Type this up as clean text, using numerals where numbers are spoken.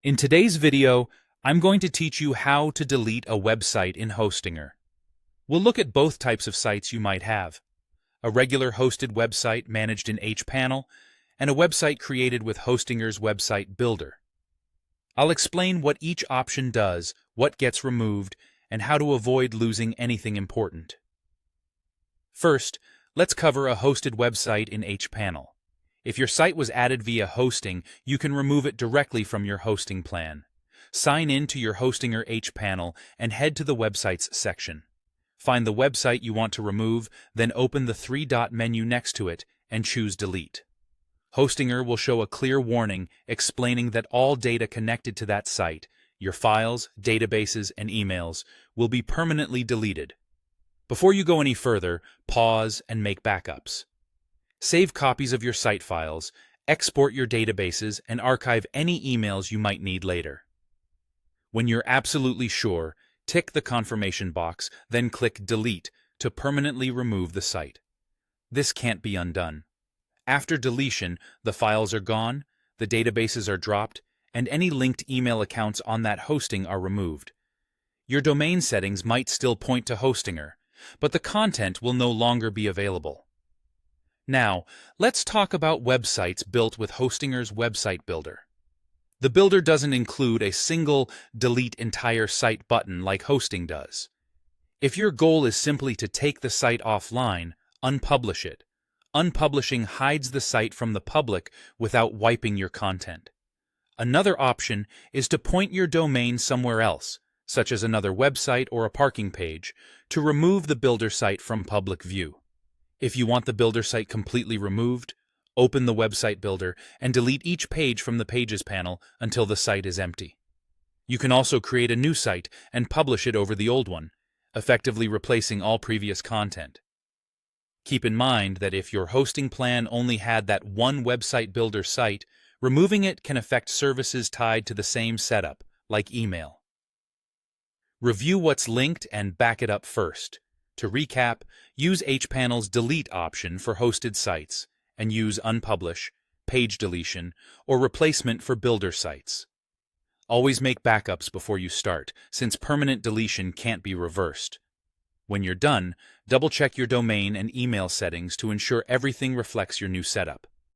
In today's video, I'm going to teach you how to delete a website in Hostinger. We'll look at both types of sites you might have: a regular hosted website managed in hPanel, and a website created with Hostinger's Website Builder. I'll explain what each option does, what gets removed, and how to avoid losing anything important. First, let's cover a hosted website in hPanel. If your site was added via hosting, you can remove it directly from your hosting plan. Sign in to your Hostinger hPanel and head to the Websites section. Find the website you want to remove, then open the three-dot menu next to it and choose Delete. Hostinger will show a clear warning explaining that all data connected to that site, your files, databases, and emails, will be permanently deleted. Before you go any further, pause and make backups. Save copies of your site files, export your databases, and archive any emails you might need later. When you're absolutely sure, tick the confirmation box, then click Delete to permanently remove the site. This can't be undone. After deletion, the files are gone, the databases are dropped, and any linked email accounts on that hosting are removed. Your domain settings might still point to Hostinger, but the content will no longer be available. Now, let's talk about websites built with Hostinger's Website Builder. The builder doesn't include a single delete entire site button like hosting does. If your goal is simply to take the site offline, unpublish it. Unpublishing hides the site from the public without wiping your content. Another option is to point your domain somewhere else, such as another website or a parking page, to remove the builder site from public view. If you want the builder site completely removed, open the website builder and delete each page from the Pages panel until the site is empty. You can also create a new site and publish it over the old one, effectively replacing all previous content. Keep in mind that if your hosting plan only had that one website builder site, removing it can affect services tied to the same setup, like email. Review what's linked and back it up first. To recap, use hPanel's Delete option for hosted sites, and use Unpublish, Page Deletion, or Replacement for builder sites. Always make backups before you start, since permanent deletion can't be reversed. When you're done, double-check your domain and email settings to ensure everything reflects your new setup.